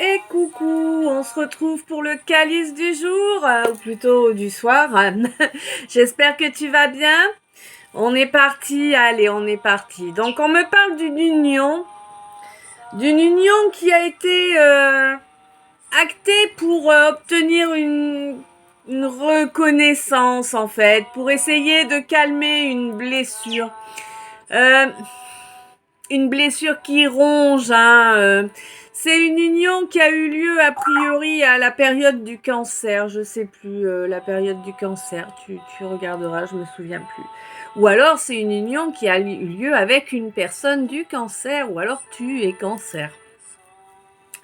Et coucou, on se retrouve pour le calice du jour, ou plutôt du soir. J'espère que tu vas bien. On est parti, allez, on est parti. Donc on me parle d'une union qui a été actée pour obtenir une reconnaissance en fait, pour essayer de calmer Euh, une blessure qui ronge, hein. C'est une union qui a eu lieu a priori à la période du cancer. Je sais plus la période du cancer. Tu regarderas, je me souviens plus. Ou alors c'est une union qui a eu lieu avec une personne du cancer. Ou alors tu es cancer.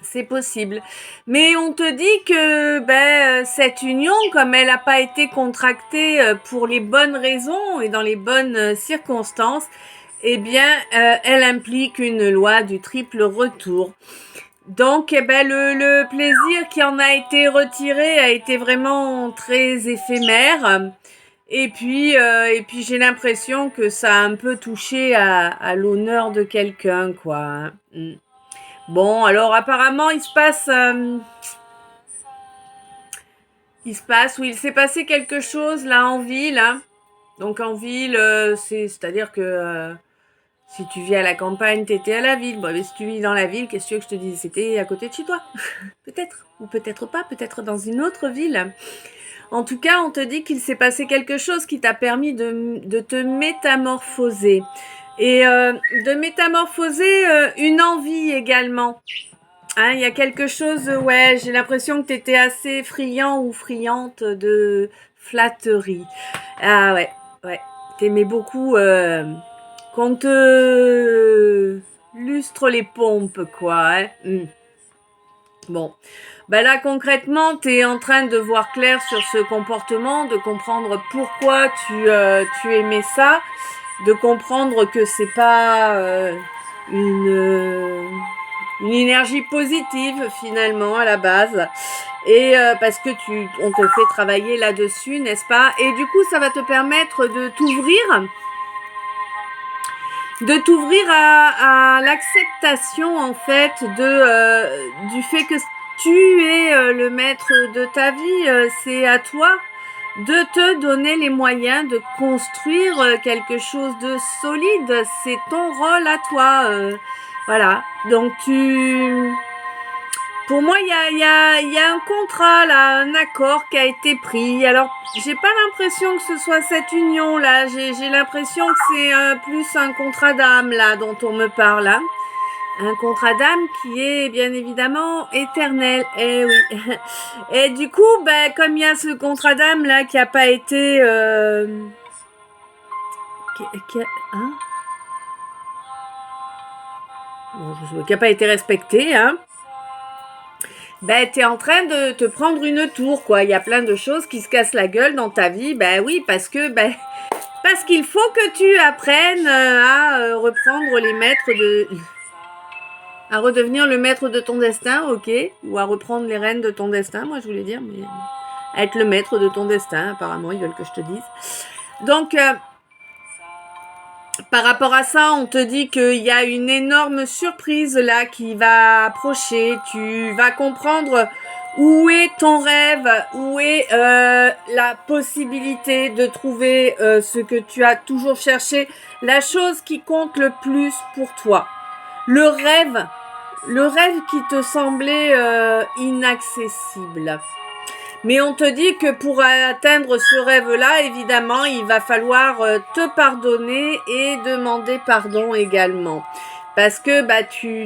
C'est possible. Mais on te dit que cette union, comme elle n'a pas été contractée pour les bonnes raisons et dans les bonnes circonstances, eh bien, elle implique une loi du triple retour. Donc, le plaisir qui en a été retiré a été vraiment très éphémère. Et puis j'ai l'impression que ça a un peu touché à l'honneur de quelqu'un, quoi, hein. Bon, alors apparemment, il s'est passé quelque chose là en ville, hein. Donc en ville, c'est-à-dire que si tu vis à la campagne, t'étais à la ville. Bon, mais si tu vis dans la ville, qu'est-ce que tu veux que je te dise? C'était à côté de chez toi. Peut-être. Ou peut-être pas. Peut-être dans une autre ville. En tout cas, on te dit qu'il s'est passé quelque chose qui t'a permis de te métamorphoser. Et de métamorphoser une envie également. Hein, il y a quelque chose, ouais, j'ai l'impression que tu étais assez friand ou friante de flatterie. Ah ouais, ouais. T'aimais beaucoup qu'on te lustre les pompes, quoi. Hein. Bon. Ben là, concrètement, tu es en train de voir clair sur ce comportement, de comprendre pourquoi tu aimais ça, de comprendre que c'est pas une énergie positive finalement à la base. Et parce que on te fait travailler là-dessus, n'est-ce pas? Et du coup, ça va te permettre de t'ouvrir à l'acceptation en fait du fait que tu es le maître de ta vie. C'est à toi de te donner les moyens de construire quelque chose de solide. C'est ton rôle à toi. Voilà. Donc pour moi, il y a un contrat là, un accord qui a été pris. Alors, j'ai pas l'impression que ce soit cette union là. J'ai l'impression que c'est plus un contrat d'âme là dont on me parle. Hein. Un contrat d'âme qui est bien évidemment éternel. Eh oui. Et du coup, comme il y a ce contrat d'âme là qui a pas été, hein, bon, qui a pas été respecté, hein. T'es en train de te prendre une tour, quoi. Il y a plein de choses qui se cassent la gueule dans ta vie. Oui, parce qu'il faut que tu apprennes à reprendre les maîtres à redevenir le maître de ton destin, ok, ou à reprendre les rênes de ton destin, moi je voulais dire, mais à être le maître de ton destin, apparemment, ils veulent que je te dise. Donc, par rapport à ça, on te dit qu'il y a une énorme surprise là qui va approcher. Tu vas comprendre où est ton rêve, où est la possibilité de trouver ce que tu as toujours cherché, la chose qui compte le plus pour toi. Le rêve qui te semblait inaccessible. Mais on te dit que pour atteindre ce rêve-là, évidemment, il va falloir te pardonner et demander pardon également. Parce que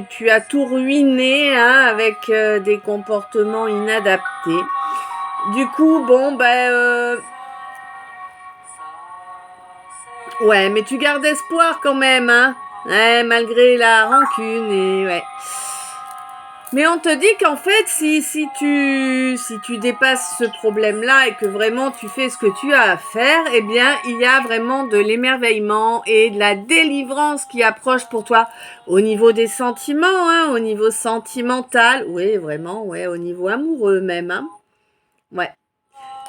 tu as tout ruiné hein, avec des comportements inadaptés. Du coup, ouais, mais tu gardes espoir quand même, hein. Ouais, malgré la rancune et ouais. Mais on te dit qu'en fait, si tu dépasses ce problème-là et que vraiment tu fais ce que tu as à faire, eh bien, il y a vraiment de l'émerveillement et de la délivrance qui approche pour toi au niveau des sentiments, hein, au niveau sentimental, oui, vraiment, ouais, au niveau amoureux même, hein. Ouais.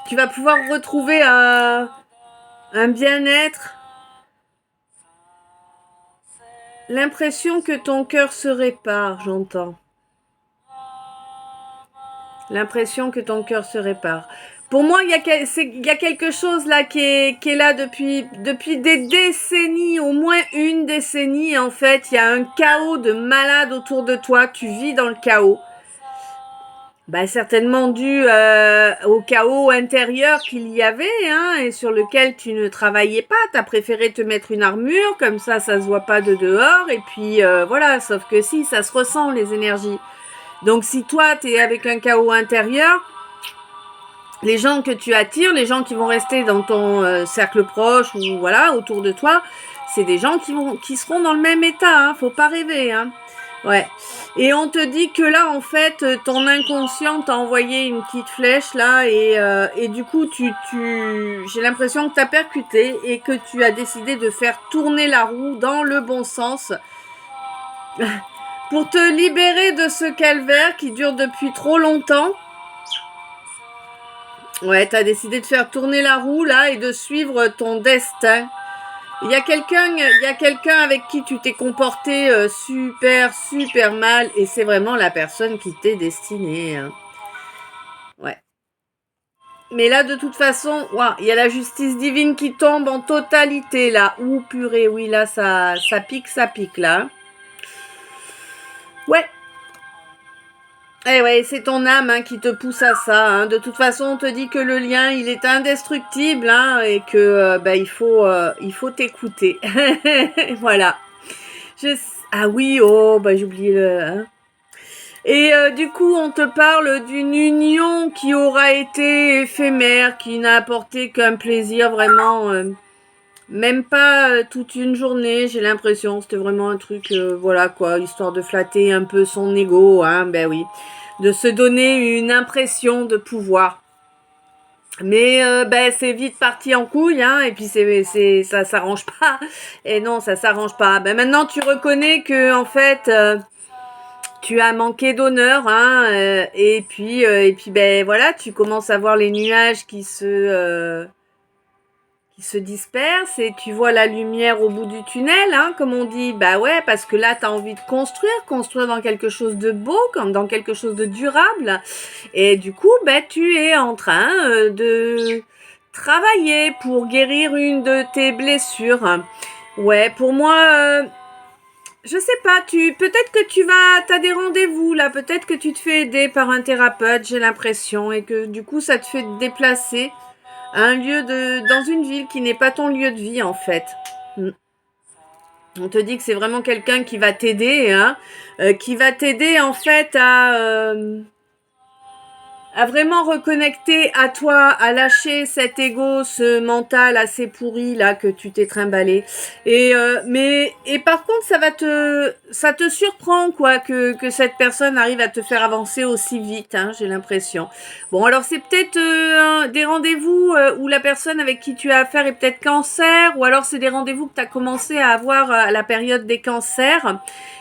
Tu vas pouvoir retrouver un bien-être, l'impression que ton cœur se répare, j'entends. L'impression que ton cœur se répare. Pour moi, il y a quelque chose là qui est là depuis des décennies, au moins une décennie en fait. Il y a un chaos de malades autour de toi. Tu vis dans le chaos. Bah, certainement dû au chaos intérieur qu'il y avait, hein, et sur lequel tu ne travaillais pas. Tu as préféré te mettre une armure, comme ça se voit pas de dehors. Et puis voilà, sauf que si, ça se ressent les énergies. Donc si toi, tu es avec un chaos intérieur, les gens que tu attires, les gens qui vont rester dans ton cercle proche ou voilà autour de toi, c'est des gens qui seront dans le même état. Hein, faut pas rêver. Hein. Ouais. Et on te dit que là, en fait, ton inconscient t'a envoyé une petite flèche là et du coup, j'ai l'impression que tu as percuté et que tu as décidé de faire tourner la roue dans le bon sens pour te libérer de ce calvaire qui dure depuis trop longtemps. Ouais, t'as décidé de faire tourner la roue là et de suivre ton destin. Il y a quelqu'un avec qui tu t'es comporté super mal et c'est vraiment la personne qui t'est destinée. Hein. Ouais. Mais là, de toute façon, il y a la justice divine qui tombe en totalité là. Ouh purée, oui là, ça pique là. Ouais. Eh ouais, c'est ton âme hein, qui te pousse à ça. Hein. De toute façon, on te dit que le lien, il est indestructible hein, et que il faut t'écouter. Voilà. Ah oui, oh, j'ai oublié le... Hein. Et du coup, on te parle d'une union qui aura été éphémère, qui n'a apporté qu'un plaisir vraiment... même pas toute une journée, j'ai l'impression. C'était vraiment un truc, voilà quoi, histoire de flatter un peu son ego, hein, ben oui. De se donner une impression de pouvoir. Mais c'est vite parti en couille, hein, et puis ça s'arrange pas. Et non, ça s'arrange pas. Ben maintenant, tu reconnais que en fait, tu as manqué d'honneur, hein, et puis ben voilà, tu commences à voir les nuages qui se disperse et tu vois la lumière au bout du tunnel, hein, comme on dit. Bah ouais, parce que là, tu as envie de construire dans quelque chose de beau, comme dans quelque chose de durable. Et du coup, tu es en train de travailler pour guérir une de tes blessures. Ouais, pour moi... je sais pas, peut-être que t'as des rendez-vous là, peut-être que tu te fais aider par un thérapeute, j'ai l'impression, et que du coup ça te fait te déplacer à un lieu dans une ville qui n'est pas ton lieu de vie en fait. On te dit que c'est vraiment quelqu'un qui va t'aider, hein, qui va t'aider en fait à vraiment reconnecter à toi, à lâcher cet ego, ce mental assez pourri là que tu t'es trimballé. Et par contre, ça te surprend quoi que cette personne arrive à te faire avancer aussi vite. Hein, j'ai l'impression. Bon, alors c'est peut-être des rendez-vous où la personne avec qui tu as affaire est peut-être cancer, ou alors c'est des rendez-vous que tu as commencé à avoir à la période des cancers.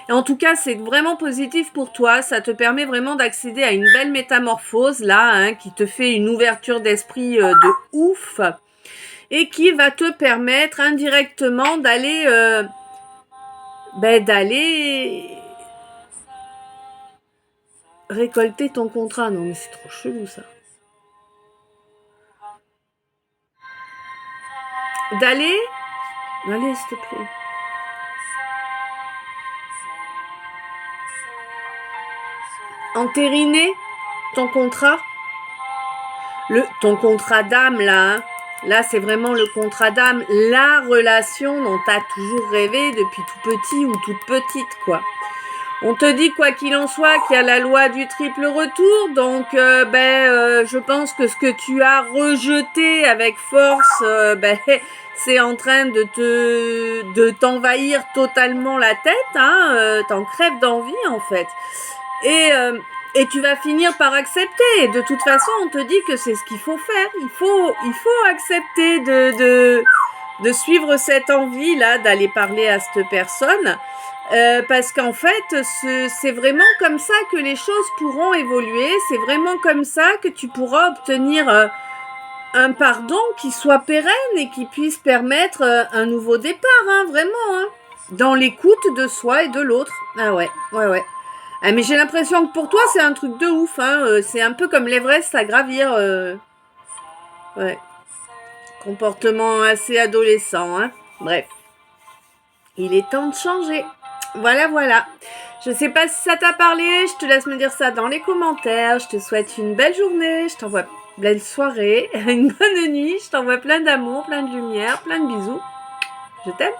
Et en tout cas, c'est vraiment positif pour toi. Ça te permet vraiment d'accéder à une belle métamorphose là, hein, qui te fait une ouverture d'esprit de ouf et qui va te permettre indirectement d'aller récolter ton contrat. Non, mais c'est trop chelou ça. Allez, s'il te plaît. Entériner ton contrat, ton contrat d'âme là, hein. Là c'est vraiment le contrat d'âme, la relation dont tu as toujours rêvé depuis tout petit ou toute petite quoi. On te dit quoi qu'il en soit qu'il y a la loi du triple retour, donc je pense que ce que tu as rejeté avec force, c'est en train de t'envahir totalement la tête, hein, t'en crèves d'envie en fait. Et tu vas finir par accepter. De toute façon, on te dit que c'est ce qu'il faut faire. Il faut accepter de suivre cette envie-là, d'aller parler à cette personne. Parce qu'en fait, c'est vraiment comme ça que les choses pourront évoluer. C'est vraiment comme ça que tu pourras obtenir un pardon qui soit pérenne et qui puisse permettre un nouveau départ, hein, vraiment. Hein, dans l'écoute de soi et de l'autre. Ah ouais. Ah, mais j'ai l'impression que pour toi, c'est un truc de ouf. Hein. C'est un peu comme l'Everest à gravir. Ouais. Comportement assez adolescent. Hein. Bref. Il est temps de changer. Voilà, voilà. Je sais pas si ça t'a parlé. Je te laisse me dire ça dans les commentaires. Je te souhaite une belle journée. Je t'envoie belle soirée. Une bonne nuit. Je t'envoie plein d'amour, plein de lumière, plein de bisous. Je t'aime.